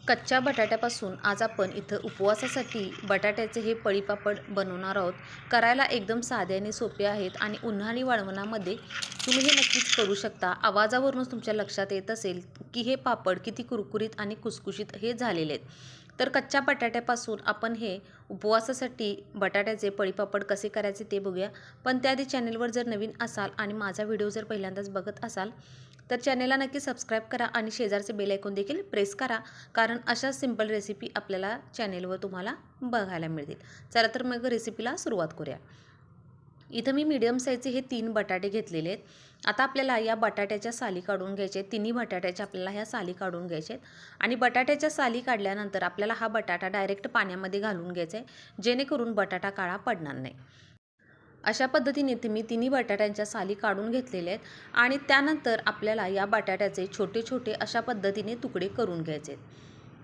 कच्च्या बटाट्यापासून आज आपण इथं उपवासासाठी बटाट्याचे हे पळीपापड बनवणार आहोत. करायला एकदम साधे आणि सोपे आहेत आणि उन्हाळी वाळवणामध्ये तुम्ही हे नक्कीच करू शकता. आवाजावरूनच तुमच्या लक्षात येत असेल की हे पापड किती कुरकुरीत आणि खुसखुशीत हे झालेले आहेत. तर कच्च्या बटाट्यापासून आपण हे उपवासासाठी बटाट्याचे पळीपापड कसे करायचे ते बघूया. पण त्याआधी चॅनलवर जर नवीन असाल आणि माझा व्हिडिओ जर पहिल्यांदाच बघत असाल तर चॅनलला नक्की सबस्क्राईब करा आणि शेजारचे बेल आयकॉन देखील प्रेस करा, कारण अशा सिंपल रेसिपी आपल्याला चॅनेलवर तुम्हाला बघायला मिळतील. चला तर मग रेसिपीला सुरुवात करूया. इथं मी मीडियम साईजचे हे 3 बटाटे घेतलेले आहेत. आता आपल्याला या बटाट्याच्या साली काढून घ्यायचे आहेत. तिन्ही बटाट्याच्या आपल्याला ह्या साली काढून घ्यायच्या आहेत आणि बटाट्याच्या साली काढल्यानंतर आपल्याला हा बटाटा डायरेक्ट पाण्यामध्ये घालून घ्यायचा आहे, जेणेकरून बटाटा काळा पडणार नाही. अशा पद्धतीने इथे मी तिन्ही बटाट्यांच्या साली काढून घेतलेल्या आहेत आणि त्यानंतर आपल्याला या बटाट्याचे छोटे छोटे अशा पद्धतीने तुकडे करून घ्यायचे आहेत.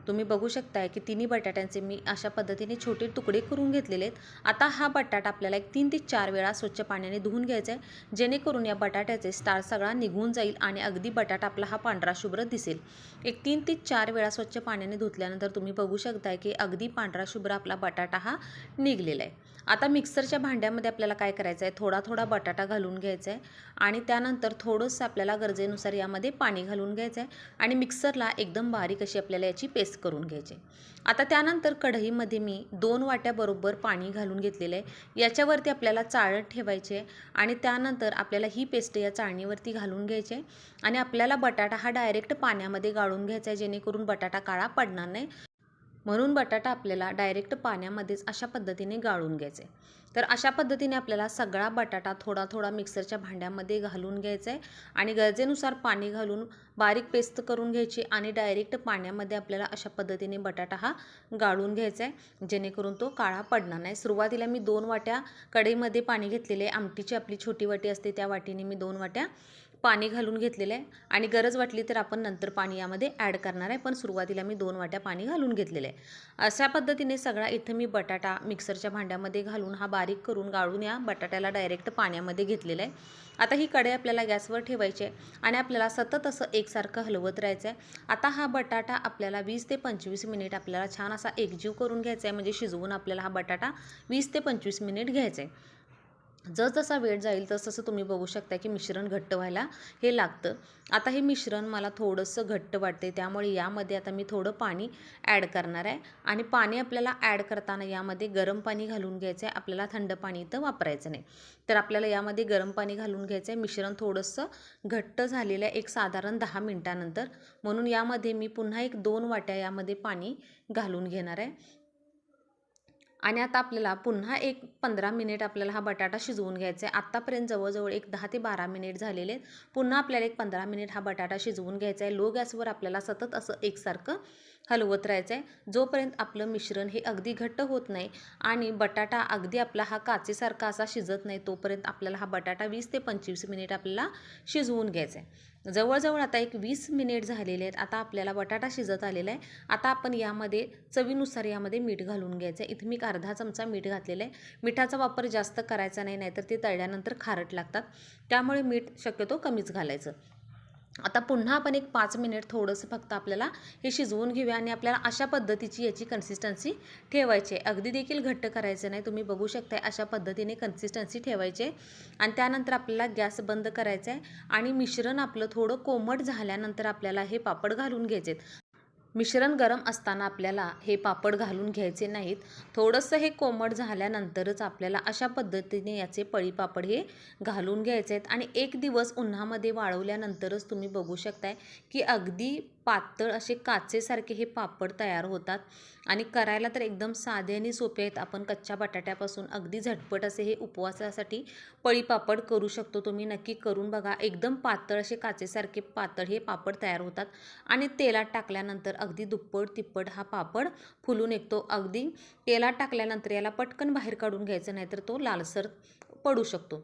तुम्ही बघू शकताय की तिन्ही बटाट्यांचे मी अशा पद्धतीने छोटे तुकडे करून घेतलेले आहेत. आता हा बटाटा आपल्याला एक 3 ते 4 वेळा स्वच्छ पाण्याने धुवून घ्यायचा आहे, जेणेकरून या बटाट्याचे स्टार्च सगळा निघून जाईल आणि अगदी बटाटा आपला हा पांढरा शुभ्र दिसेल. एक 3 ते 4 वेळा स्वच्छ पाण्याने धुतल्यानंतर तुम्ही बघू शकताय की अगदी पांढरा शुभ्र आपला बटाटा हा निघलेला आहे. आता मिक्सरच्या भांड्यामध्ये आपल्याला काय करायचं आहे, थोडा थोडा बटाटा घालून घ्यायचा आहे आणि त्यानंतर थोडंसं आपल्याला गरजेनुसार यामध्ये पाणी घालून घ्यायचं आहे आणि मिक्सरला एकदम बारीक अशी आपल्याला याची पेस्ट करून घ्यायची. आता त्यानंतर कढईमध्ये मी 2 वाट्या बरोबर पाणी घालून घेतलेलं आहे. याच्यावरती आपल्याला चाळण ठेवायचे आहे आणि त्यानंतर आपल्याला ही पेस्ट या चाळणीवरती घालून घ्यायची आहे आणि आपल्याला बटाटा हा डायरेक्ट पाण्यामध्ये गाळून घ्यायचा आहे, जेणेकरून बटाटा काळा पडणार नाही. म्हणून बटाटा आपल्याला डायरेक्ट पाण्यामध्येच अशा पद्धतीने गाळून घ्यायचे. तर अशा पद्धतीने आपल्याला सगळा बटाटा थोडा थोडा मिक्सरच्या भांड्यामध्ये घालून घ्यायचा आहे आणि गरजेनुसार पाणी घालून बारीक पेस्ट करून घ्यायची आणि डायरेक्ट पाण्यामध्ये आपल्याला अशा पद्धतीने बटाटा हा गाळून घ्यायचा आहे, जेणेकरून तो काळा पडणार नाही. सुरुवातीला मी 2 वाट्या कढईमध्ये पाणी घेतलेले आहे. आमटीची आपली छोटी वाटी असते त्या वाटीने मी 2 वाट्या पाणी घालून घेतलेलं आहे आणि गरज वाटली तर आपण नंतर पाणी यामध्ये ॲड करणार आहे, पण सुरुवातीला मी 2 वाट्या पाणी घालून घेतलेलं आहे. अशा पद्धतीने सगळा इथं मी बटाटा मिक्सरच्या भांड्यामध्ये घालून हा बारीक करून गाळून या बटाट्याला डायरेक्ट पाण्यामध्ये घेतलेलं आहे. आता ही कढई आपल्याला गॅसवर ठेवायची आहे आणि आपल्याला सतत असं एकसारखं हलवत राहायचं आहे. आता हा बटाटा आपल्याला 20 ते 25 मिनिट आपल्याला छान असा एकजीव करून घ्यायचा आहे, म्हणजे शिजवून आपल्याला हा बटाटा 20 ते 25 मिनिट घ्यायचा आहे. जसजसा वेळ जाईल तसतसं तुम्ही बघू शकता की मिश्रण घट्ट व्हायला हे लागतं. आता हे मिश्रण मला थोडंसं घट्ट वाटते, त्यामुळे यामध्ये आता मी थोडं पाणी ॲड करणार आहे आणि पाणी आपल्याला ॲड करताना यामध्ये गरम पाणी घालून घ्यायचं आहे. आपल्याला थंड पाणी इथं वापरायचं नाही. तर आपल्याला यामध्ये गरम पाणी घालून घ्यायचं आहे. मिश्रण थोडंसं घट्ट झालेलं आहे एक साधारण 10 मिनिटानंतर, म्हणून यामध्ये मी पुन्हा एक 2 वाट्या यामध्ये पाणी घालून घेणार आहे आणि आता आपल्याला पुन्हा एक 15 मिनिट आपल्याला हा बटाटा शिजवून घ्यायचा आहे. आत्तापर्यंत जवळजवळ एक 10 ते 12 मिनिट झालेले आहेत. पुन्हा आपल्याला एक 15 मिनिट हा बटाटा शिजवून घ्यायचा आहे. लो गॅसवर आपल्याला सतत असं एकसारखं हलवत राहायचं आहे, जोपर्यंत आपलं मिश्रण हे अगदी घट्ट होत नाही आणि बटाटा अगदी आपला हा काचेसारखा असा शिजत नाही, तोपर्यंत आपल्याला हा बटाटा 20 ते 25 मिनिट आपल्याला शिजवून घ्यायचा आहे. जवळजवळ आता एक 20 मिनिट झालेले आहेत. आता आपल्याला बटाटा शिजत आलेला आहे. आता आपण यामध्ये चवीनुसार यामध्ये मीठ घालून घ्यायचं आहे. इथं मी अर्धा चमचा मीठ घातलेलं आहे. मिठाचा वापर जास्त करायचा नाही, नाहीतर ते तळल्यानंतर खारट लागतात. त्यामुळे मीठ शक्यतो कमीच घालायचं. आता पुन्हा आपण एक 5 मिनिट थोडंसं फक्त आपल्याला हे शिजवून घेऊया आणि आपल्याला अशा पद्धतीची याची कन्सिस्टन्सी ठेवायची आहे. अगदी देखील घट्ट करायचं नाही. तुम्ही बघू शकता अशा पद्धतीने कन्सिस्टन्सी ठेवायची आहे आणि त्यानंतर आपल्याला गॅस बंद करायचा आहे आणि मिश्रण आपलं थोडं कोमट झाल्यानंतर आपल्याला हे पापड घालून घ्यायचे आहेत. मिश्रण गरम असताना आपल्याला हे पापड घालून घ्यायचे नाहीत. थोडंसं हे कोमट झाल्यानंतरच आपल्याला अशा पद्धतीने याचे पळीपापड हे घालून घ्यायचे आहेत आणि एक दिवस उन्हामध्ये वाळवल्यानंतरच तुम्ही बघू शकताय की अगदी पातळ असे काचेसारखे हे पापड तयार होतात आणि करायला तर एकदम साधे आणि सोपे आहेत. आपण कच्च्या बटाट्यापासून अगदी झटपट असे हे उपवासासाठी पळीपापड करू शकतो. तुम्ही नक्की करून बघा. एकदम पातळ असे काचेसारखे पातळ हे पापड तयार होतात आणि तेलात टाकल्यानंतर अगदी दुप्पट तिप्पट हा पापड फुलून निघतो. अगदी तेलात टाकल्यानंतर याला पटकन बाहेर काढून घ्यायचं, नाहीतर तो लालसर पडू शकतो.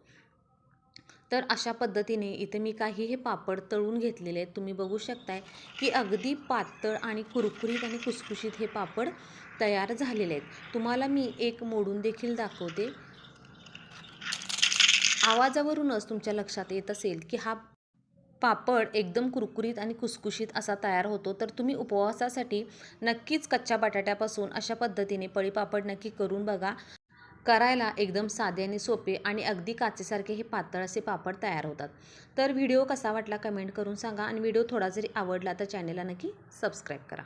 तर अशा पद्धतीने इथे मी काही हे पापड तळून घेतलेले आहेत. तुम्ही बघू शकताय की अगदी पातळ आणि कुरकुरीत आणि खुसखुशीत हे पापड तयार झालेले आहेत. तुम्हाला मी एक मोडून देखील दाखवते. आवाजावरूनच तुमच्या लक्षात येत असेल की हा पापड एकदम कुरकुरीत आणि खुसखुशीत असा तयार होतो. तर तुम्ही उपवासासाठी नक्कीच कच्च्या बटाट्यापासून अशा पद्धतीने पळीपापड नक्की करून बघा. करायला एकदम साधे आणि सोपे आणि अगदी काचेसारखे हे पातळ असे पापड तयार होतात. तर व्हिडिओ कसा वाटला कमेंट करून सांगा आणि व्हिडिओ थोडा जरी आवडला तर चॅनलला नक्की सबस्क्राईब करा.